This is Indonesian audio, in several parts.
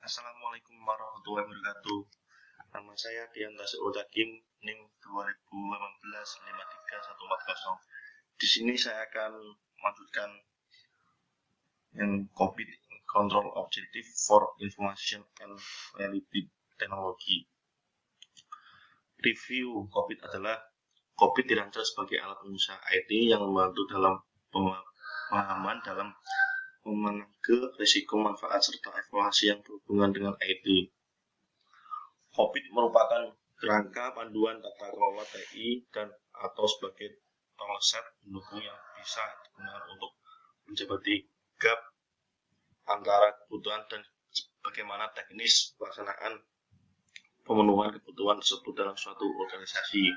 Assalamualaikum warahmatullahi wabarakatuh. Nama saya Dian Tasirul Hakim, NIM 2018-53140. Di sini saya akan melanjutkan yang COVID Control Objective for Information and Reality Technology. Review COVID adalah COVID dirancang sebagai alat pengusaha IT yang membantu dalam pemahaman dalam memenangkan risiko manfaat serta evaluasi yang berhubungan dengan IT. COVID merupakan kerangka panduan tata kelola TI dan atau sebagai toolset pendukung yang bisa digunakan untuk menjabati gap antara kebutuhan dan bagaimana teknis pelaksanaan pemenuhan kebutuhan tersebut dalam suatu organisasi.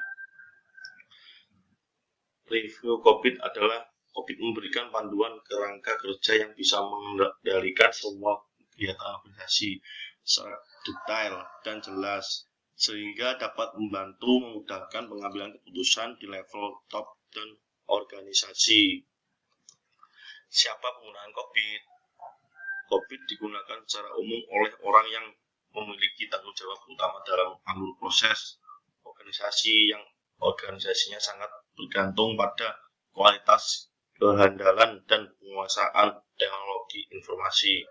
Review COVID adalah COVID memberikan panduan kerangka kerja yang bisa mengendalikan semua kegiatan organisasi secara detail dan jelas, sehingga dapat membantu memudahkan pengambilan keputusan di level top dan organisasi. Siapa penggunaan COVID? COVID digunakan secara umum oleh orang yang memiliki tanggung jawab utama dalam alur proses organisasi yang organisasinya sangat bergantung pada kualitas, kehandalan, dan penguasaan teknologi informasi.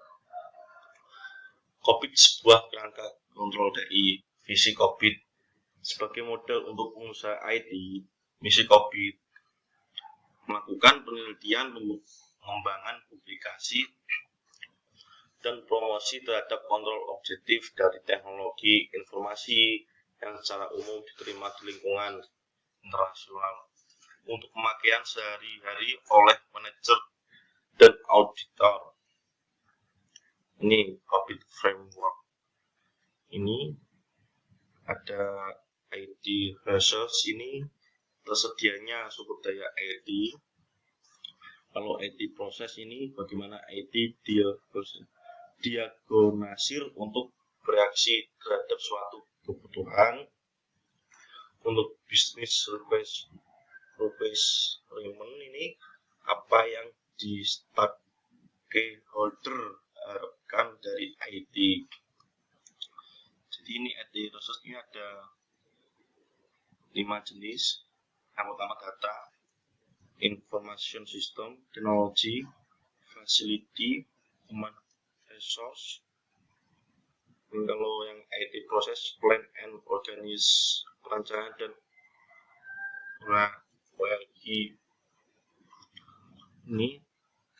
COVID sebuah kerangka kontrol TI. Visi COVID sebagai model untuk pengusaha IT, misi COVID melakukan penelitian, pengembangan publikasi, dan promosi terhadap kontrol objektif dari teknologi informasi yang secara umum diterima di lingkungan internasional untuk pemakaian sehari-hari oleh manajer dan auditor. Ini COVID framework. Ini ada IT resource, ini tersedianya sumber daya IT. Kalau IT proses ini bagaimana IT diagnosir untuk bereaksi terhadap suatu kebutuhan. Untuk bisnis requirement ini apa yang di stakeholder harapkan dari IT. Jadi ini IT resource ini ada 5 jenis. Yang pertama data, information system, technology, facility, human resource. Dan kalau yang IT proses, plan and organize, perencanaan dan WLI. Ini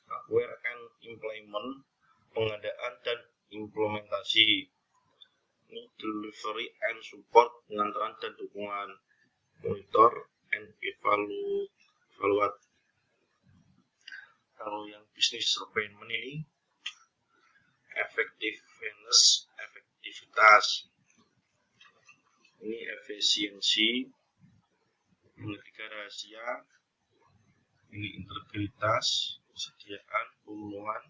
aware and implement, pengadaan dan implementasi. Ini delivery and support, pengantaran dan dukungan, monitor and evaluate. Kalau yang business requirement ini effectiveness, efektivitas. Ini efisiensi, menjaga rahasia, ini integritas, kesediaan, pemenuhan,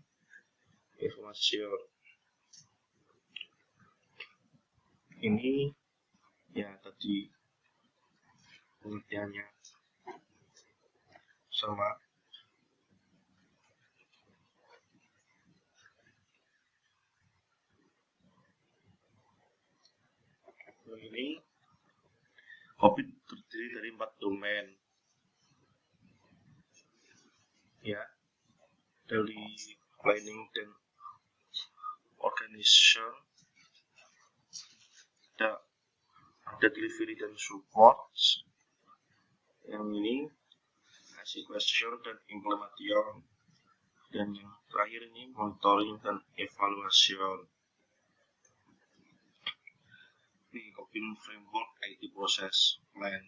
informasi. Ini ya tadi pengertiannya sama. Ini COVID terdiri dari 4 domain. Ya, dari planning dan organization, ada delivery dan support. Yang ini execution dan implementation. Dan yang terakhir ini monitoring dan evaluation. Ini COVID framework IT process plan,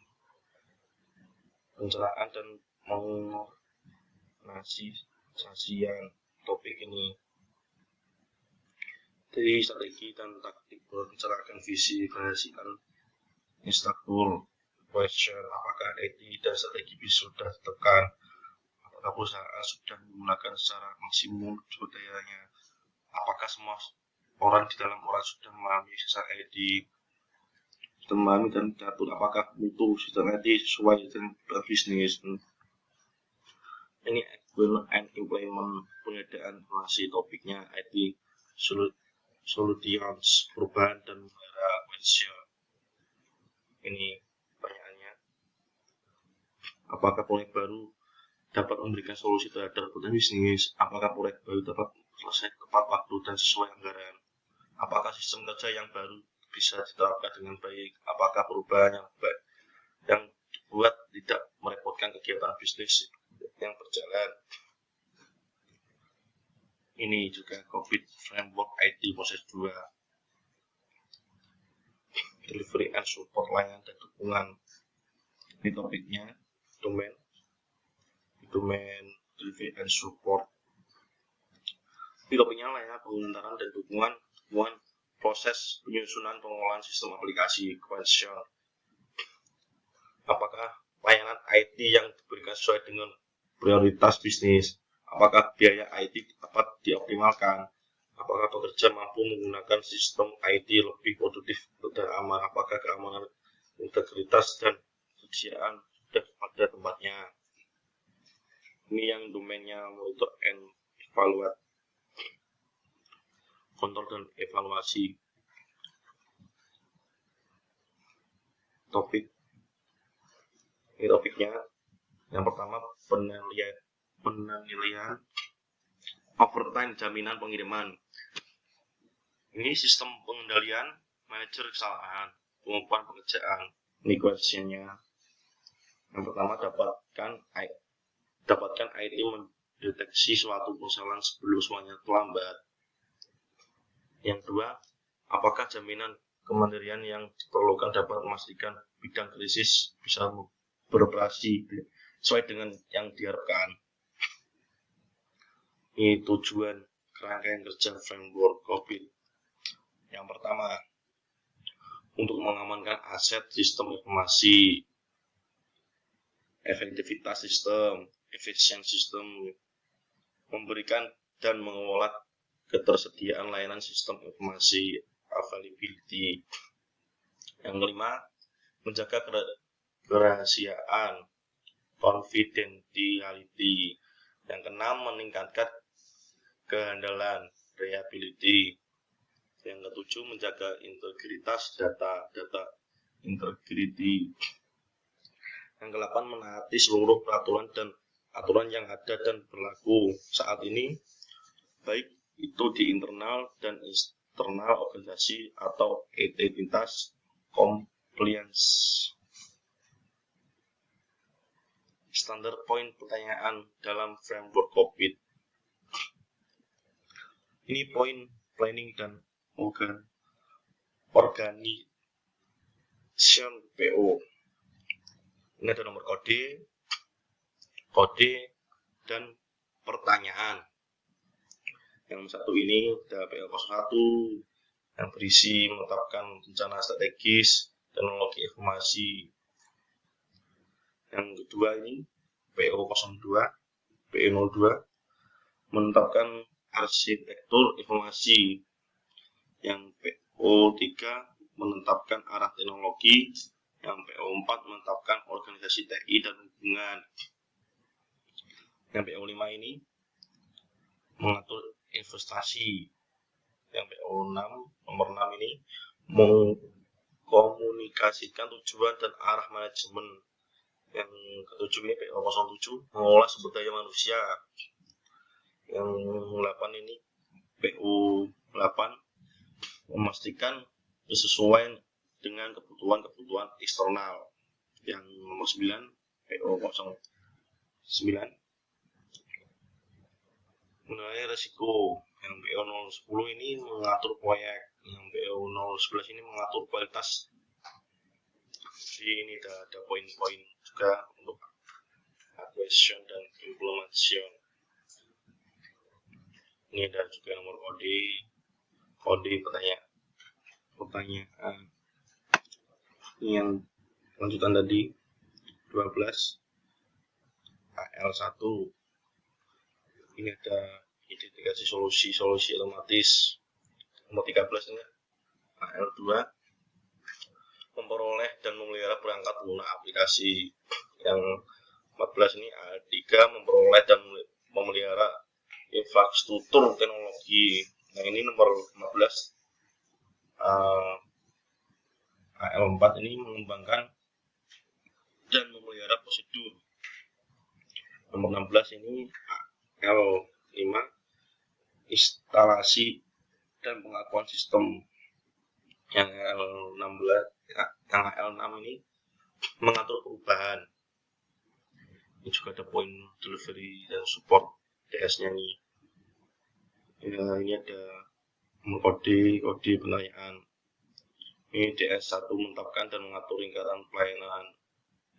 pencernaan dan menganalisasian topik ini. Dari strategi dan taktik mencerahkan visi, menhasilkan instruktur, question, apakah IT dan strategi bisa sudah ditekan, apakah perusahaan sudah menggunakan secara maksimum sumber dayanya, apakah semua orang di dalam orang sudah memahami secara IT, memahami dan diatur apakah mutu sistem IT sesuai dengan bisnis. Ini explain and implement, pengadaan informasi topiknya IT solutions, perubahan dan question. Ini pertanyaannya, apakah proyek baru dapat memberikan solusi terhadap kebutuhan bisnis? Apakah proyek baru dapat selesai tepat waktu dan sesuai anggaran? Apakah sistem kerja yang baru bisa diterapkan dengan baik? Apakah perubahan yang baik yang dibuat tidak merepotkan kegiatan bisnis yang berjalan? Ini juga COVID Framework IT Proses 2, Delivery and Support, layanan dan dukungan. Ini topiknya, domain Delivery and Support. Ini topiknya layanan pengantaran dan dukungan proses penyusunan pengelolaan sistem aplikasi. Question, apakah layanan IT yang diberikan sesuai dengan prioritas bisnis? Apakah biaya IT dapat dioptimalkan? Apakah pekerja mampu menggunakan sistem IT lebih produktif dan aman? Apakah keamanan, integritas, dan kesediaan sudah pada tempatnya? Ini yang domainnya monitor and evaluate, kontrol dan evaluasi. Ini topiknya. Yang pertama, penilaian overtime jaminan pengiriman. Ini sistem pengendalian manajer kesalahan, pengumpulan pekerjaan. Ini questionnya. Yang pertama, dapatkan IT mendeteksi suatu kesalahan sebelum semuanya terlambat. Yang kedua, apakah jaminan kemandirian yang diperlukan dapat memastikan bidang krisis bisa beroperasi sesuai dengan yang diharapkan. Ini tujuan kerangkaian kerja framework COVID. Yang pertama, untuk mengamankan aset sistem informasi, efektivitas sistem, efisien sistem, memberikan dan mengelola ketersediaan layanan sistem informasi, availability. Yang kelima, menjaga kerahasiaan, confidentiality. Yang keenam, meningkatkan kehandalan, reliability. Yang ketujuh, menjaga integritas data integrity. Yang kedelapan, menaati seluruh peraturan dan aturan yang ada dan berlaku saat ini, baik itu di internal dan eksternal organisasi atau entitas compliance. Standard point pertanyaan dalam framework COVID. Ini poin planning dan organization PO. Ini ada nomor kode dan pertanyaan. Yang satu ini ada PO01 yang berisi menetapkan rencana strategis teknologi informasi. Yang kedua ini PO02 menetapkan arsitektur informasi. Yang PO3 menetapkan arah teknologi. Yang PO4 menetapkan organisasi TI dan hubungan. Yang PO5 ini mengatur investasi. Yang PO6 nomor 6 ini mengkomunikasikan tujuan dan arah manajemen. Yang ketujuh ini PO07 mengolah sumber daya manusia. Yang 8 ini PO8 memastikan kesesuaian dengan kebutuhan eksternal. Yang nomor 9 PO09 menilai resiko. Yang PO010 ini mengatur proyek. Yang PO011 ini mengatur kualitas. Jadi ini ada poin-poin juga untuk acquisition dan implementation. Ini ada juga nomor kode pertanyaan. Ini yang lanjutan tadi 12 AL1. Ini ada identifikasi solusi otomatis. Nomor 13 ini AL2 memperoleh dan memelihara perangkat pengguna aplikasi. Yang 14 ini AL3 memperoleh dan memelihara infrastruktur teknologi. Nah, ini nomor 15 AL4 ini mengembangkan dan memelihara prosedur. Nomor 16 ini AL5 instalasi dan pengakuan sistem. Yang AL16, yang AL6 ini mengatur perubahan. Ini juga ada poin delivery dan support DS-nya nih. Ya, ini ada kode penerimaan. Ini DS1 menetapkan dan mengatur lingkaran pelayanan.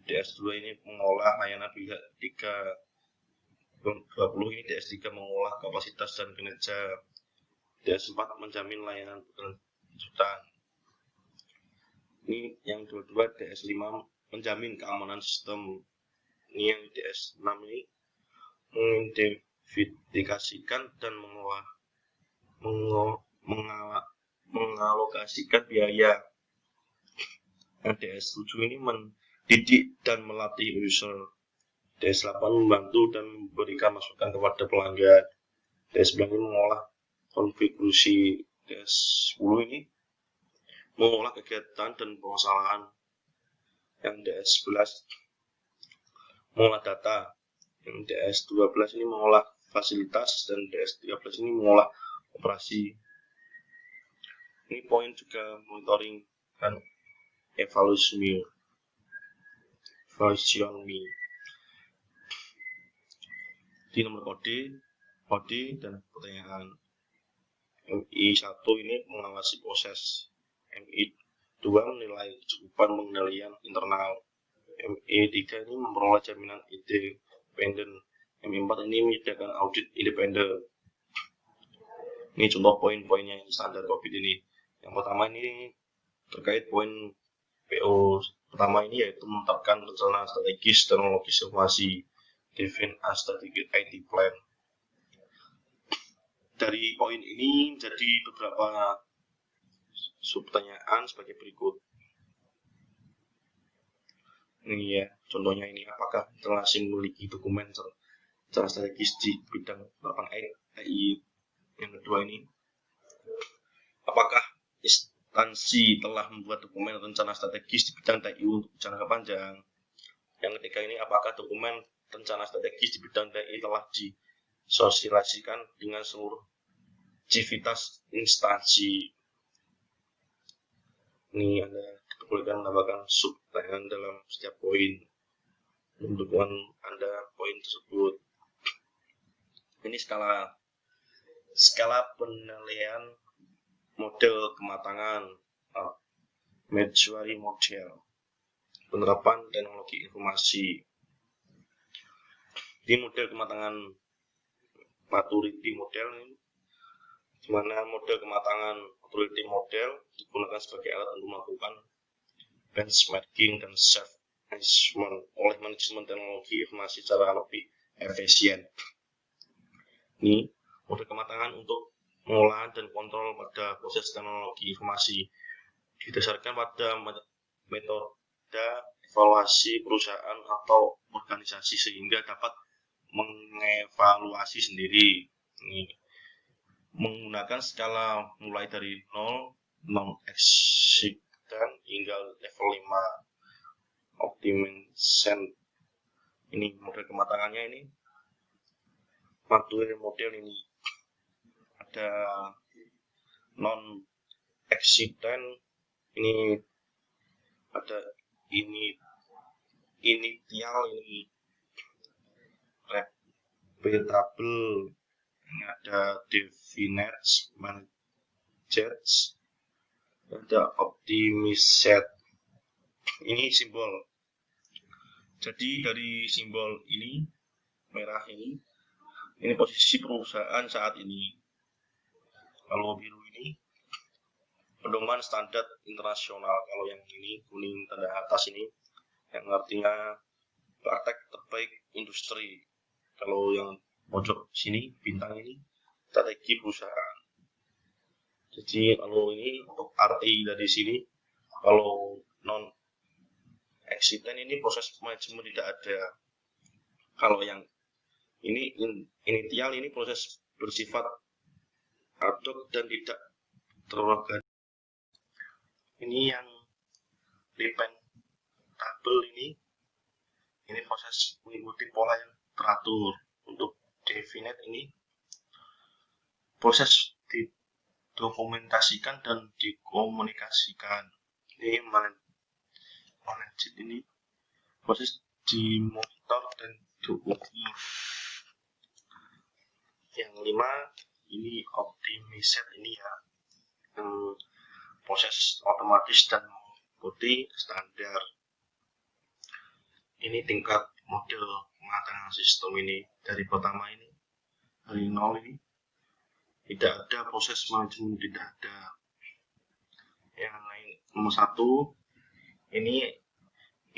DS2 ini mengolah layanan pihak 20 ini DS3 mengolah kapasitas dan kinerja. DS4 menjamin layanan berkelanjutan. Ini yang dua-dua DS5 menjamin keamanan sistem. Ini yang DS6 ini mengidentifikasikan dan mengalokasikan biaya. Yang DS7 ini mendidik dan melatih user. DS8 membantu dan memberikan masukan kepada pelanggan. DS9 ini mengolah konfigurasi. DS10 ini mengolah kegiatan dan permasalahan. Yang DS11 mengolah data. Yang DS12 ini mengolah fasilitas dan DS13 ini mengolah operasi. Ini poin juga monitoring dan evaluation. Di nomor kode dan pertanyaan. MI1 ini mengawasi proses. MI2 menilai kecukupan pengendalian internal. MI3 ini memperoleh jaminan independen. MI4 ini menyediakan audit independen. Ini contoh poin-poinnya yang standar COVID ini. Yang pertama ini terkait poin PO pertama ini yaitu menetapkan rencana strategis teknologis informasi, define a strategic IT plan. Dari poin ini jadi beberapa subpertanyaan sebagai berikut. Ini ya, contohnya ini, apakah internasi memiliki dokumen secara strategis di bidang 8AI? Yang kedua ini, apakah instansi telah membuat dokumen rencana strategis di bidang TI untuk jangka panjang? Yang ketiga ini, apakah dokumen rencana strategis di bidang TI telah disosialisasikan dengan seluruh aktivitas instansi? Ini Anda diperbolehkan menambahkan subpertanyaan dalam setiap poin mendukung Anda poin tersebut. Ini skala penilaian model kematangan, maturity model, penerapan teknologi informasi. Di model kematangan maturity model ini, di mana model kematangan maturity model digunakan sebagai alat untuk melakukan benchmarking dan self-assessment oleh manajemen teknologi informasi secara lebih efisien. Ini model kematangan untuk pengolahan dan kontrol pada proses teknologi informasi didasarkan pada metode evaluasi perusahaan atau organisasi sehingga dapat mengevaluasi sendiri. Ini menggunakan skala mulai dari 0 non-existent hingga level 5 optimization. Ini model kematangannya ini. Maturity model ini ada non-existent, ini ada initial, ini repeatable, ini ada definite, managed, ada optimized. Ini simbol. Jadi dari simbol ini merah ini posisi perusahaan saat ini. Kalau biru ini pedoman standar internasional. Kalau yang ini kuning tanda atas ini yang artinya praktek terbaik industri. Kalau yang pojok sini bintang ini strategi perusahaan. Jadi kalau ini untuk RI dari sini, kalau non existent ini proses manajemen tidak ada. Kalau yang ini initial ini proses bersifat ad hoc dan tidak terorganisir. Ini yang dependable ini proses mengikuti pola yang teratur. Untuk definite ini proses didokumentasikan dan dikomunikasikan. Ini managed ini proses dimonitor dan diukur. Yang 5 ini optimized ini ya, proses otomatis dan mengikuti standar. Ini tingkat model pematangan sistem ini. Dari pertama ini, dari 0 ini tidak ada proses manajemen, tidak ada. Yang lain nomor 1 ini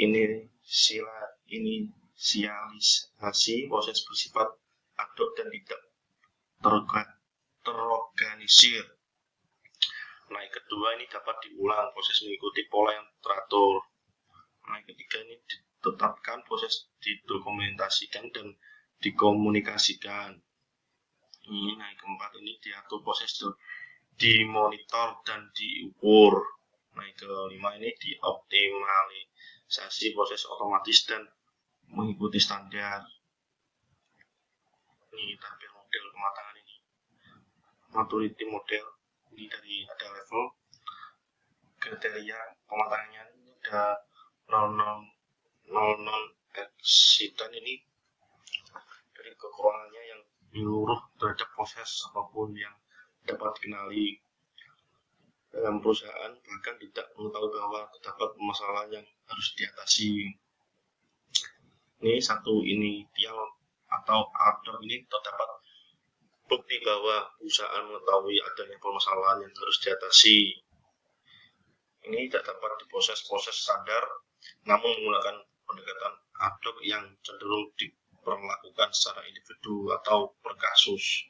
inisialisasi proses bersifat ad hoc dan tidak terorganisir. Nah, yang kedua ini dapat diulang, proses mengikuti pola yang teratur. Nah, yang ketiga ini ditetapkan, proses didokumentasikan dan dikomunikasikan. Nah, yang keempat ini diatur, proses dimonitor dan diukur. Nah, yang kelima ini dioptimalisasi, proses otomatis dan mengikuti standar. Ini tampil model kematangan ini. Maturity model ini dari ada level kriteria pematangannya, ada non accident ini dari kekurangannya yang menyeluruh terhadap proses apapun yang dapat dikenali dalam perusahaan, bahkan tidak mengetahui bahwa terdapat masalah yang harus diatasi. Ini satu initial atau outdoor ini terdapat bukti bahwa perusahaan mengetahui adanya permasalahan yang harus diatasi. Ini tidak dapat diproses-proses standar, namun menggunakan pendekatan ad hoc yang cenderung diperlakukan secara individu atau per kasus.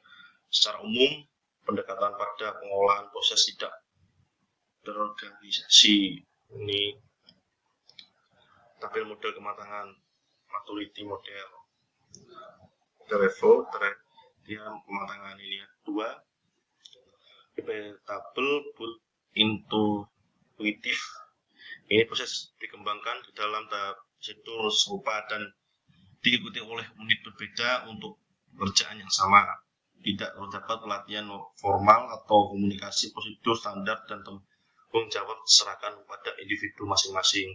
Secara umum, pendekatan pada pengolahan proses tidak terorganisasi. Ini tampil model kematangan, maturity model. The level dia kematangan ini 2, repeatable but intuitive. Ini proses dikembangkan di dalam tahap prosedur serupa dan diikuti oleh unit berbeda untuk pekerjaan yang sama. Tidak terdapat pelatihan formal atau komunikasi prosedur standar dan tanggung jawab diserahkan pada individu masing-masing.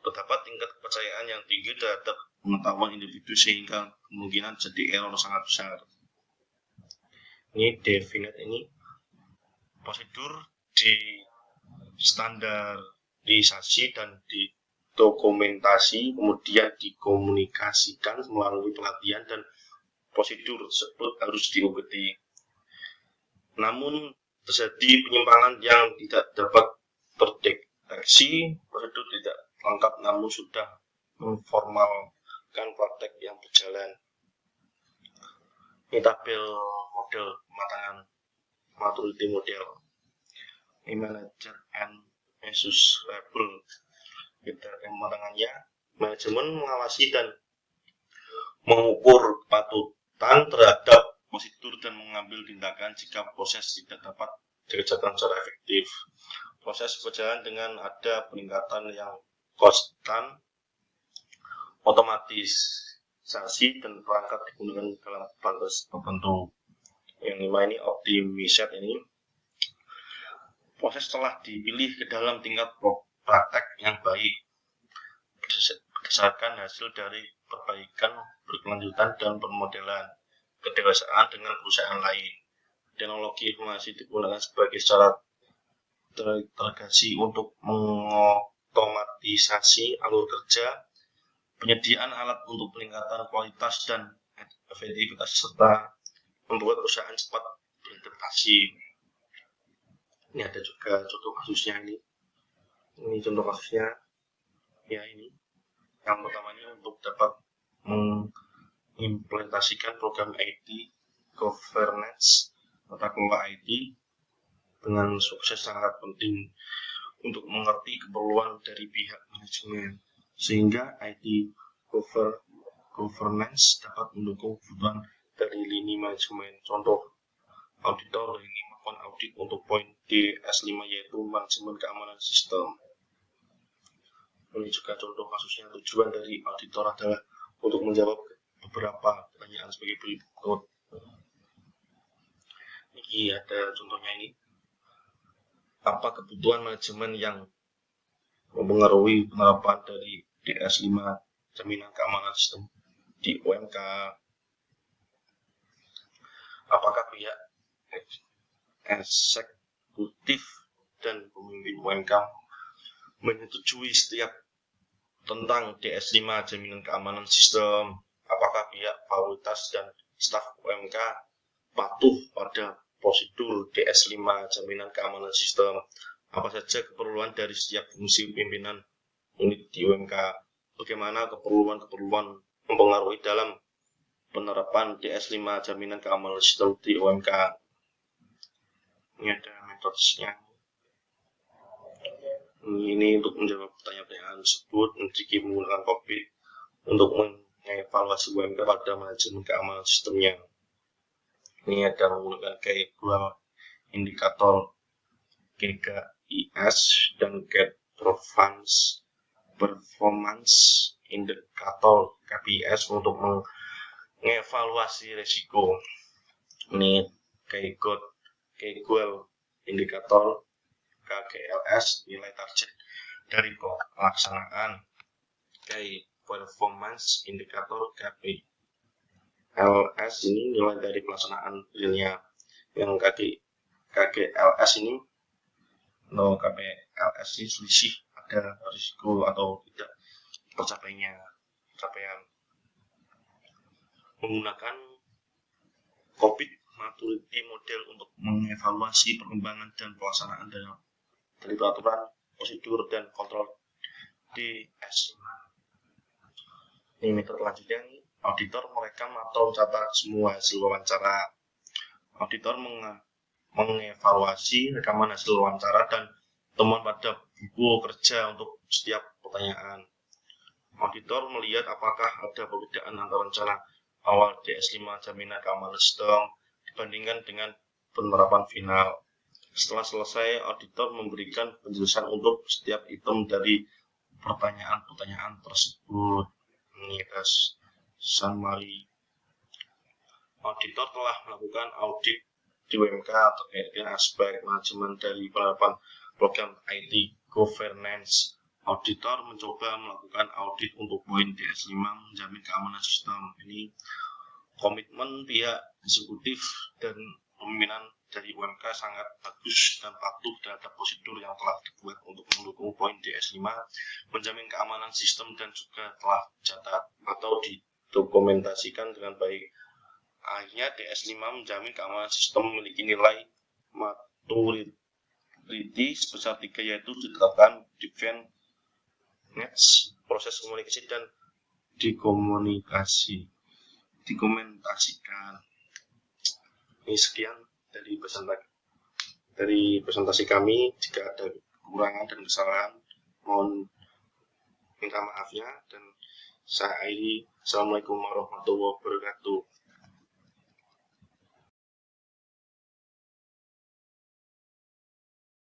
Terdapat tingkat kepercayaan yang tinggi terhadap pengetahuan individu sehingga kemungkinan jadi error sangat besar. Ini definite ini prosedur di standarisasi dan didokumentasi, kemudian dikomunikasikan melalui pelatihan dan prosedur tersebut harus diikuti. Namun terjadi penyimpangan yang tidak dapat terdeteksi, prosedur tidak lengkap namun sudah memformalkan praktek yang berjalan. Ini tabel model kematangan maturity model. Ini manager and measurable. Kematangannya, manajemen mengawasi dan mengukur kepatutan terhadap prosedur dan mengambil tindakan jika proses tidak dapat dikerjakan secara efektif. Proses berjalan dengan ada peningkatan yang konstan, otomatisasi dan perangkat digunakan dalam batas tertentu. Yang 5 ini optimized ini proses telah dipilih ke dalam tingkat praktek yang baik berdasarkan hasil dari perbaikan berkelanjutan dan permodelan kedewasaan dengan perusahaan lain. Teknologi informasi digunakan sebagai syarat delegasi untuk mengotomatisasi alur kerja, penyediaan alat untuk peningkatan kualitas dan efektivitas serta membuat perusahaan cepat beradaptasi. Ini ada juga contoh kasusnya ini. Ini contoh kasusnya ya ini. Yang pertamanya untuk dapat mengimplementasikan program IT governance tata kelola IT dengan sukses sangat penting untuk mengerti keperluan dari pihak manajemen sehingga IT governance dapat mendukung kebutuhan dari lini manajemen. Contoh auditor ini melakukan audit untuk poin DS5 yaitu manajemen keamanan sistem. Ini juga contoh kasusnya. Tujuan dari auditor adalah untuk menjawab beberapa pertanyaan sebagai berikut. Ini ada contohnya ini. Apa kebutuhan manajemen yang mempengaruhi penerapan dari DS5 jaminan keamanan sistem di UMK? Apakah pihak eksekutif dan pemimpin UMK menyetujui setiap tentang DS5 jaminan keamanan sistem? Apakah pihak fakultas dan staf UMK patuh pada prosedur DS5 jaminan keamanan sistem? Apa saja keperluan dari setiap fungsi pimpinan unit di UMK? Bagaimana keperluan mempengaruhi dalam penerapan DS5 jaminan keamanan sistem di UMK? Ini ada metodenya. Ini untuk menjawab pertanyaan-pertanyaan tersebut, Menteri menggunakan COVID untuk mengevaluasi UMK pada manajemen keamanan sistemnya. Ini ada menggunakan kayak dua indikator GKIS dan Get Performance Indikator KPIS untuk mengevaluasi resiko. Ini Kegel indikator KGLS nilai target dari pelaksanaan. Performance indikator KPLS ini nilai dari pelaksanaan realnya. Yang KGLS ini KPLS ini selisih ada risiko atau tidak tercapaian. Menggunakan COVID Maturity Model untuk mengevaluasi perkembangan dan pelaksanaan dari peraturan, prosedur, dan kontrol DS5. Ini metode selanjutnya, auditor merekam atau mencatat semua hasil wawancara. Auditor mengevaluasi rekaman hasil wawancara dan temuan pada buku kerja untuk setiap pertanyaan. Auditor melihat apakah ada perbedaan antara rencana awal DS5 jaminan keamanan sistem dibandingkan dengan penerapan final. Setelah selesai, auditor memberikan penjelasan untuk setiap item dari pertanyaan-pertanyaan tersebut. Ini summary. Auditor telah melakukan audit di UMK terkait dengan aspek manajemen dari penerapan program IT governance. Auditor mencoba melakukan audit untuk poin DS5 menjamin keamanan sistem. Ini komitmen pihak eksekutif dan pimpinan dari UMK sangat bagus dan patuh terhadap prosedur yang telah dibuat untuk mendukung poin DS5 menjamin keamanan sistem dan juga telah dicatat atau didokumentasikan dengan baik. Akhirnya DS5 menjamin keamanan sistem memiliki nilai maturity sebesar 3 yaitu ditetapkan defend needs, proses komunikasi dan dikomentasikan. Ini sekian dari presentasi kami. Jika ada kekurangan dan kesalahan, mohon minta maafnya, dan saya akhiri. Assalamualaikum warahmatullahi wabarakatuh.